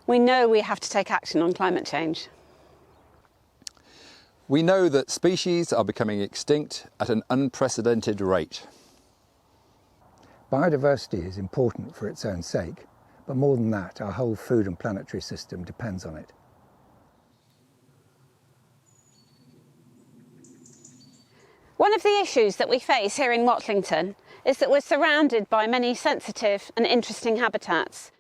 We know we have to take action on climate change. We know that species are becoming extinct at an unprecedented rate. Biodiversity is important for its own sake, but more than that, our whole food and planetary system depends on it. One of the issues that we face here in Watlington is that we're surrounded by many sensitive and interesting habitats.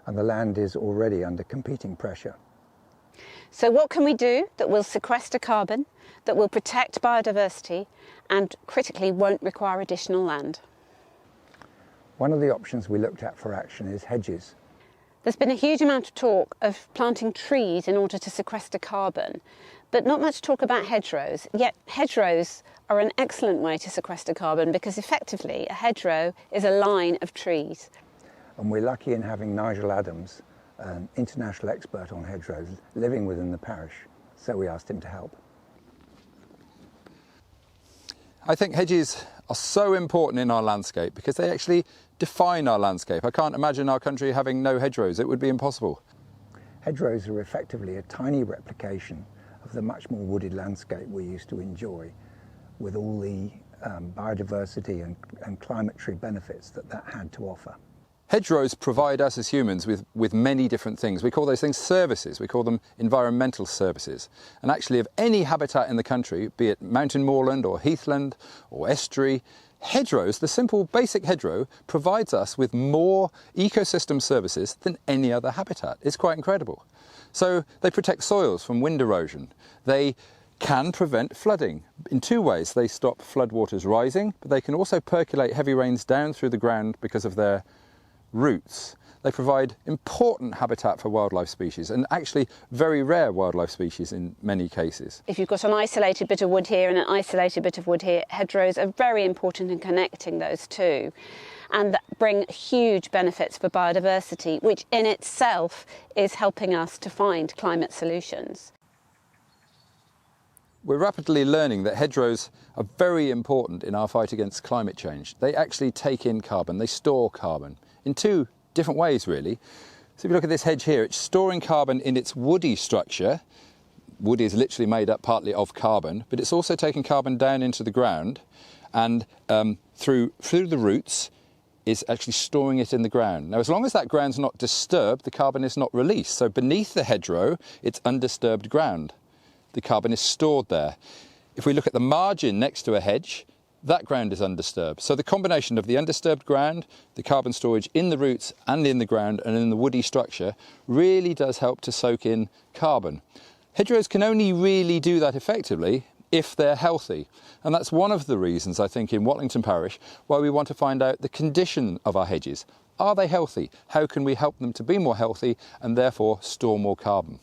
And the land is already under competing pressure. So what can we do that will sequester carbon, that will protect biodiversity and critically won't require additional land? One of the options we looked at for action is hedges. There's been a huge amount of talk of planting trees in order to sequester carbon, but not much talk about hedgerows. Yet hedgerows are an excellent way to sequester carbon because effectively a hedgerow is a line of trees. And we're lucky in having Nigel Adams, an international expert on hedgerows, living within the parish, so we asked him to help. I think hedges are so important in our landscape because they actually define our landscape. I can't imagine our country having no hedgerows. It would be impossible. Hedgerows are effectively a tiny replication of the much more wooded landscape we used to enjoy, with all the biodiversity and climatary benefits that had to offer. Hedgerows provide us as humans with many different things. We call those things services. We call them environmental services. And actually of any habitat in the country, be it mountain moorland or heathland or estuary, hedgerows, the simple basic hedgerow, provides us with more ecosystem services than any other habitat. It's quite incredible. So they protect soils from wind erosion. They can prevent flooding in two ways. They stop floodwaters rising, but they can also percolate heavy rains down through the ground because of their roots. They provide important habitat for wildlife species, and actually very rare wildlife species in many cases. If you've got an isolated bit of wood here and an isolated bit of wood here, hedgerows are very important in connecting those two and that bring huge benefits for biodiversity, which in itself is helping us to find climate solutions. We're rapidly learning that hedgerows are very important in our fight against climate change. They actually take in carbon, they store carbon in two different ways really. So if you look at this hedge here, it's storing carbon in its woody structure. Wood is literally made up partly of carbon, but it's also taking carbon down into the ground and through the roots is actually storing it in the ground. Now, as long as that ground's not disturbed, the carbon is not released. So beneath the hedgerow, it's undisturbed ground. The carbon is stored there. If we look at the margin next to a hedge, that ground is undisturbed. So the combination of the undisturbed ground, the carbon storage in the roots and in the ground and in the woody structure really does help to soak in carbon. Hedgerows can only really do that effectively if they're healthy. And that's one of the reasons, I think, in Watlington Parish, why we want to find out the condition of our hedges. Are they healthy? How can we help them to be more healthy and therefore store more carbon?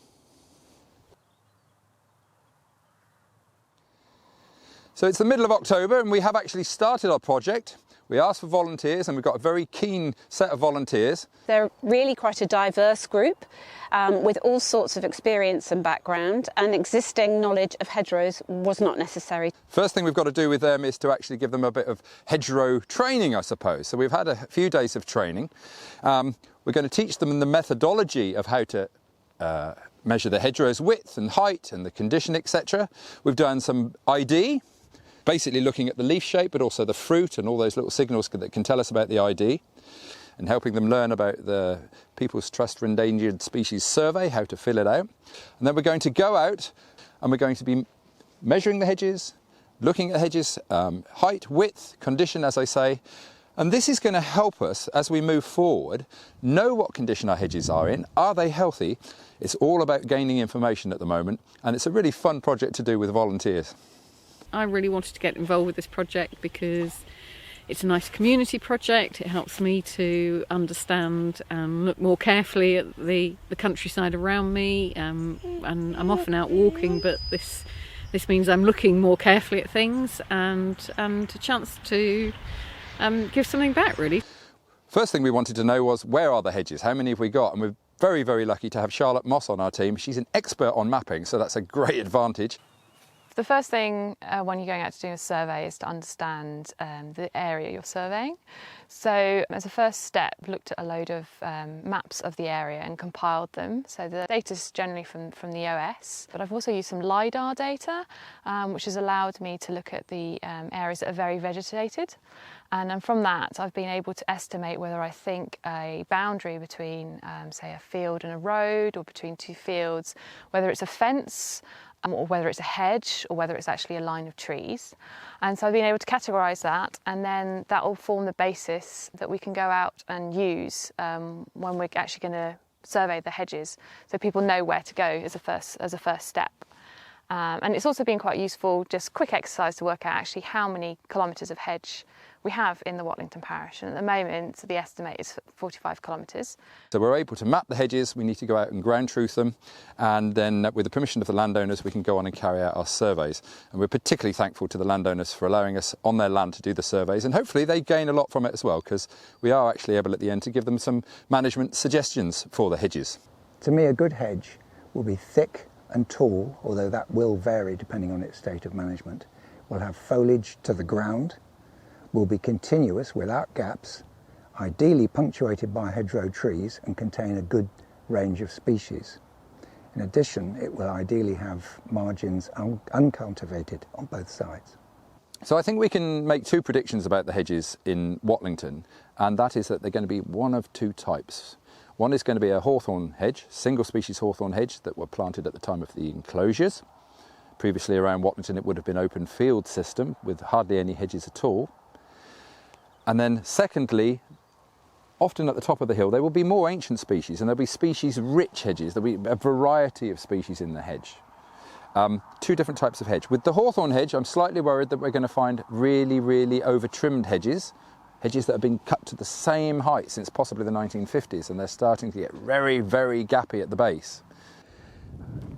So it's the middle of October and we have actually started our project. We asked for volunteers and we've got a very keen set of volunteers. They're really quite a diverse group with all sorts of experience and background, and existing knowledge of hedgerows was not necessary. First thing we've got to do with them is to actually give them a bit of hedgerow training, I suppose. So we've had a few days of training. We're going to teach them the methodology of how to measure the hedgerow's width and height and the condition, etc. We've done some ID, basically looking at the leaf shape, but also the fruit and all those little signals that can tell us about the ID, and helping them learn about the People's Trust for Endangered Species survey, how to fill it out. And then we're going to go out and we're going to be measuring the hedges, looking at the hedges, height, width, condition, as I say. And this is going to help us, as we move forward, know what condition our hedges are in. Are they healthy? It's all about gaining information at the moment, and it's a really fun project to do with volunteers. I really wanted to get involved with this project because it's a nice community project. It helps me to understand and look more carefully at the countryside around me, and I'm often out walking, but this means I'm looking more carefully at things and a chance to give something back, really. First thing we wanted to know was, where are the hedges? How many have we got? And we're very, very lucky to have Charlotte Moss on our team. She's an expert on mapping, so that's a great advantage. The first thing when you're going out to do a survey is to understand the area you're surveying. So as a first step, looked at a load of maps of the area and compiled them. So the data is generally from the OS, but I've also used some LiDAR data, which has allowed me to look at the areas that are very vegetated. And from that, I've been able to estimate whether I think a boundary between, say, a field and a road, or between two fields, whether it's a fence, or whether it's a hedge, or whether it's actually a line of trees. And so I've been able to categorise that, and then that will form the basis that we can go out and use when we're actually going to survey the hedges, so people know where to go as a first step. And it's also been quite useful, just quick exercise to work out actually how many kilometres of hedge we have in the Watlington parish, and at the moment the estimate is 45 kilometres. So we're able to map the hedges, we need to go out and ground truth them, and then with the permission of the landowners we can go on and carry out our surveys. And we're particularly thankful to the landowners for allowing us on their land to do the surveys, and hopefully they gain a lot from it as well, because we are actually able at the end to give them some management suggestions for the hedges. To me, a good hedge will be thick and tall, although that will vary depending on its state of management. Will have foliage to the ground, will be continuous without gaps, ideally punctuated by hedgerow trees, and contain a good range of species. In addition, it will ideally have margins uncultivated on both sides. So I think we can make two predictions about the hedges in Watlington, and that is that they're going to be one of two types. One is going to be a hawthorn hedge, single species hawthorn hedge that were planted at the time of the enclosures. Previously around Watlington it would have been open field system with hardly any hedges at all. And then secondly, often at the top of the hill there will be more ancient species, and there'll be species rich hedges. There'll be a variety of species in the hedge. Two different types of hedge. With the hawthorn hedge I'm slightly worried that we're going to find really over trimmed hedges that have been cut to the same height since possibly the 1950s, and they're starting to get very gappy at the base.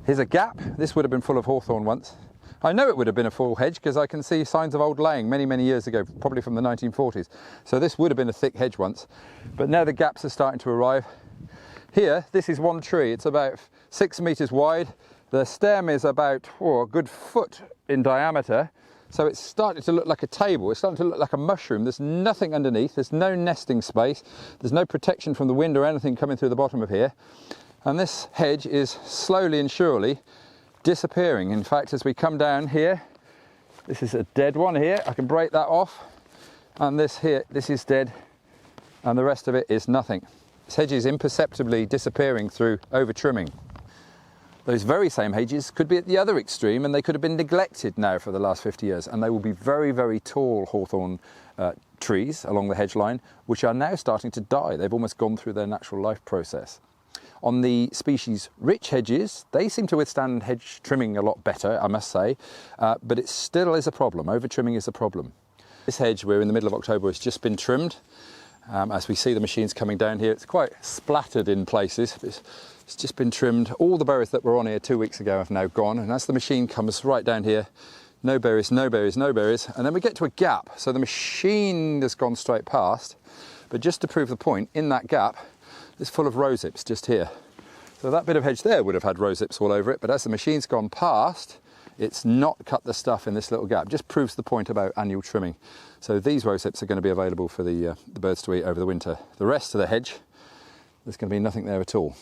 Here's a gap. This would have been full of hawthorn once. I know it would have been a full hedge because I can see signs of old laying many years ago, probably from the 1940s. So this would have been a thick hedge once, but now the gaps are starting to arrive. Here, this is one tree. It's about 6 metres wide. The stem is about a good foot in diameter. So it's starting to look like a table. It's starting to look like a mushroom. There's nothing underneath. There's no nesting space. There's no protection from the wind or anything coming through the bottom of here. And this hedge is slowly and surely disappearing. In fact, as we come down here, this is a dead one here. I can break that off, and this here, this is dead, and the rest of it is nothing. This hedge is imperceptibly disappearing through over trimming. Those very same hedges could be at the other extreme, and they could have been neglected now for the last 50 years, and they will be very tall hawthorn trees along the hedge line, which are now starting to die. They've almost gone through their natural life process. On the species-rich hedges, they seem to withstand hedge trimming a lot better, I must say, but it still is a problem. Over-trimming is a problem. This hedge, we're in the middle of October, has just been trimmed. As we see the machines coming down here, it's quite splattered in places. It's just been trimmed. All the berries that were on here 2 weeks ago have now gone, and as the machine comes right down here, no berries, no berries, no berries, and then we get to a gap. So the machine has gone straight past, but just to prove the point, in that gap, it's full of rosehips just here. So that bit of hedge there would have had rosehips all over it, but as the machine's gone past, it's not cut the stuff in this little gap. Just proves the point about annual trimming. So these rosehips are going to be available for the birds to eat over the winter. The rest of the hedge, there's going to be nothing there at all.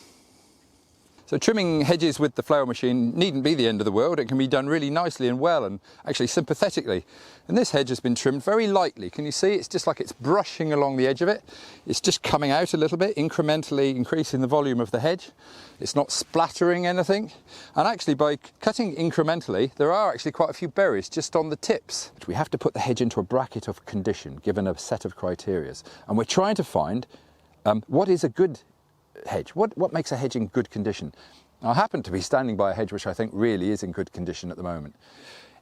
So trimming hedges with the flower machine needn't be the end of the world. It can be done really nicely and well, and actually sympathetically. And this hedge has been trimmed very lightly. Can you see? It's just like it's brushing along the edge of it. It's just coming out a little bit, incrementally increasing the volume of the hedge. It's not splattering anything. And actually by cutting incrementally, there are actually quite a few berries just on the tips. We have to put the hedge into a bracket of condition, given a set of criteria. And we're trying to find what is a good hedge. What makes a hedge in good condition? I happen to be standing by a hedge which I think really is in good condition at the moment.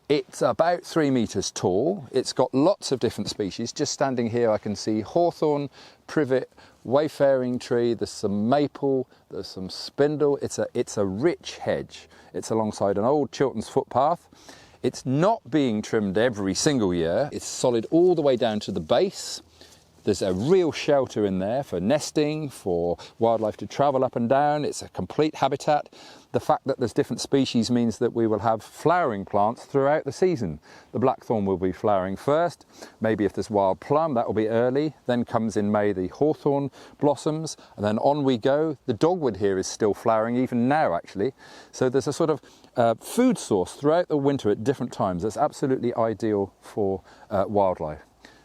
It's about 3 metres tall. It's got lots of different species. Just standing here I can see hawthorn, privet, wayfaring tree, there's some maple, there's some spindle. It's a rich hedge. It's alongside an old Chilton's footpath. It's not being trimmed every single year. It's solid all the way down to the base. There's a real shelter in there for nesting, for wildlife to travel up and down. It's a complete habitat. The fact that there's different species means that we will have flowering plants throughout the season. The blackthorn will be flowering first. Maybe if there's wild plum, that will be early. Then comes in May the hawthorn blossoms, and then on we go. The dogwood here is still flowering even now, actually. So there's a sort of food source throughout the winter at different times. That's absolutely ideal for wildlife.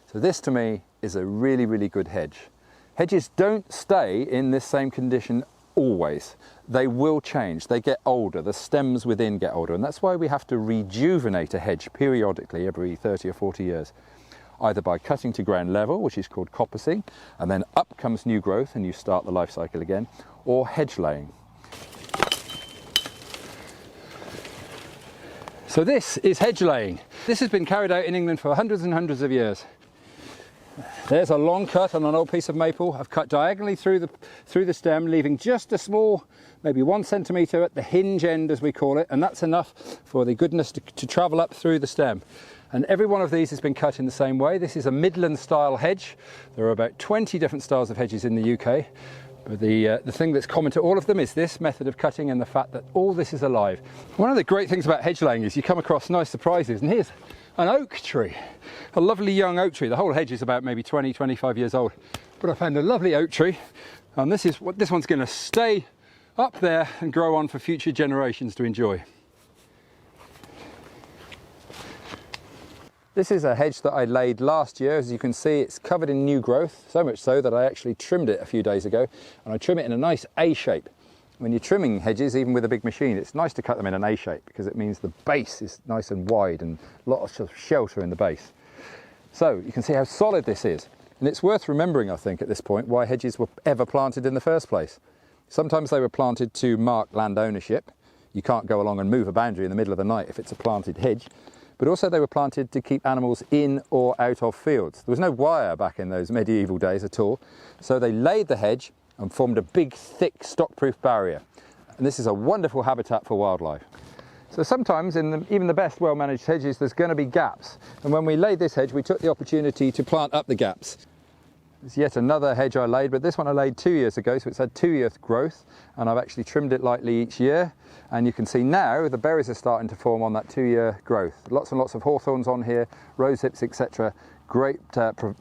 So this to me is a really, really good hedge. Hedges don't stay in this same condition always. They will change, they get older, the stems within get older, and that's why we have to rejuvenate a hedge periodically every 30 or 40 years, either by cutting to ground level, which is called coppicing, and then up comes new growth and you start the life cycle again, or hedge laying. So this is hedge laying. This has been carried out in England for hundreds and hundreds of years. There's a long cut on an old piece of maple. I've cut diagonally through the stem, leaving just a small, maybe 1 centimetre at the hinge end, as we call it, and that's enough for the goodness to travel up through the stem. And every one of these has been cut in the same way. This is a Midland style hedge. There are about 20 different styles of hedges in the UK. But the thing that's common to all of them is this method of cutting and the fact that all this is alive. One of the great things about hedge laying is you come across nice surprises, and here's an oak tree, a lovely young oak tree. The whole hedge is about maybe 20, 25 years old, but I found a lovely oak tree, and this one's going to stay up there and grow on for future generations to enjoy. This is a hedge that I laid last year. As you can see, it's covered in new growth, so much so that I actually trimmed it a few days ago, and I trim it in a nice A shape. When you're trimming hedges, even with a big machine, it's nice to cut them in an A shape because it means the base is nice and wide and a lot of shelter in the base. So you can see how solid this is. And it's worth remembering, I think, at this point, why hedges were ever planted in the first place. Sometimes they were planted to mark land ownership. You can't go along and move a boundary in the middle of the night if it's a planted hedge. But also they were planted to keep animals in or out of fields. There was no wire back in those medieval days at all. So they laid the hedge and formed a big, thick, stock-proof barrier. And this is a wonderful habitat for wildlife. So sometimes in even the best well-managed hedges, there's going to be gaps. And when we laid this hedge, we took the opportunity to plant up the gaps. There's yet another hedge I laid, but this one I laid 2 years ago, so it's had 2-year growth, and I've actually trimmed it lightly each year. And you can see now the berries are starting to form on that 2-year growth. Lots and lots of hawthorns on here, rose hips, etc. Great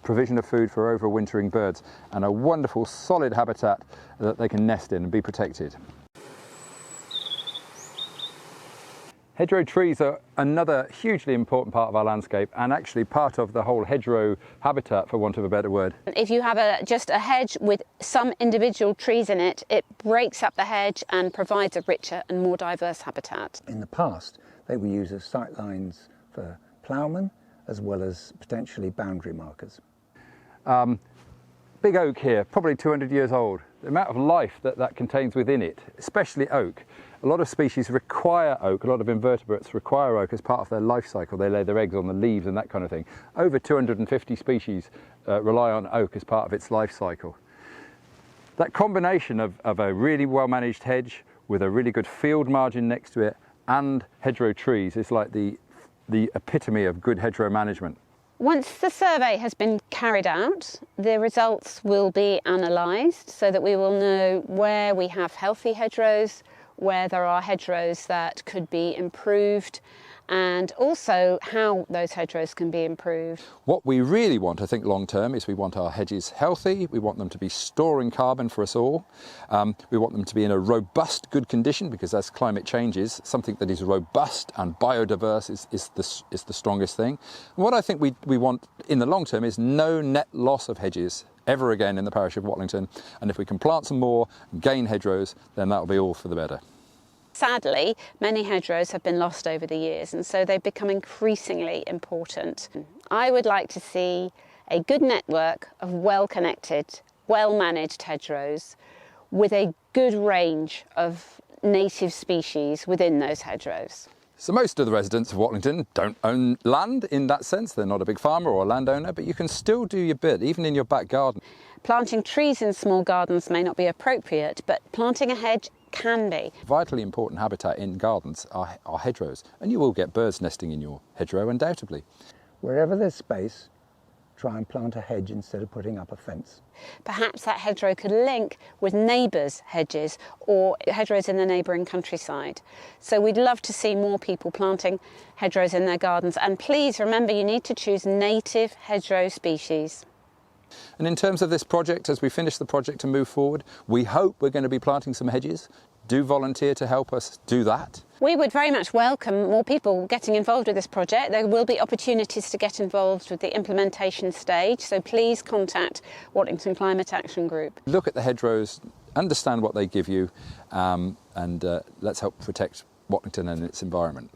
provision of food for overwintering birds, and a wonderful solid habitat that they can nest in and be protected. Hedgerow trees are another hugely important part of our landscape, and actually part of the whole hedgerow habitat, for want of a better word. If you have just a hedge with some individual trees in it, it breaks up the hedge and provides a richer and more diverse habitat. In the past, they were used as sight lines for ploughmen, as well as potentially boundary markers. Big oak here, probably 200 years old. The amount of life that contains within it, especially oak. A lot of species require oak, a lot of invertebrates require oak as part of their life cycle. They lay their eggs on the leaves and that kind of thing. Over 250 species rely on oak as part of its life cycle. That combination of a really well-managed hedge with a really good field margin next to it and hedgerow trees is like the epitome of good hedgerow management. Once the survey has been carried out, the results will be analysed so that we will know where we have healthy hedgerows, where there are hedgerows that could be improved, and also how those hedgerows can be improved. What we really want, I think, long term is we want our hedges healthy, we want them to be storing carbon for us all, we want them to be in a robust, good condition, because as climate changes, something that is robust and biodiverse is the strongest thing. And what I think we want in the long term is no net loss of hedges ever again in the parish of Watlington, and if we can plant some more and gain hedgerows, then that'll be all for the better. Sadly, many hedgerows have been lost over the years, and so they've become increasingly important. I would like to see a good network of well-connected, well-managed hedgerows with a good range of native species within those hedgerows. So most of the residents of Watlington don't own land in that sense. They're not a big farmer or a landowner, but you can still do your bit, even in your back garden. Planting trees in small gardens may not be appropriate, but planting a hedge can be. Vitally important habitat in gardens are hedgerows, and you will get birds nesting in your hedgerow undoubtedly. Wherever there's space, try and plant a hedge instead of putting up a fence. Perhaps that hedgerow could link with neighbours' hedges or hedgerows in the neighbouring countryside. So we'd love to see more people planting hedgerows in their gardens. And please remember, you need to choose native hedgerow species. And in terms of this project, as we finish the project and move forward, we hope we're going to be planting some hedges. Do volunteer to help us do that. We would very much welcome more people getting involved with this project. There will be opportunities to get involved with the implementation stage, so please contact Watlington Climate Action Group. Look at the hedgerows, understand what they give you, and let's help protect Watlington and its environment.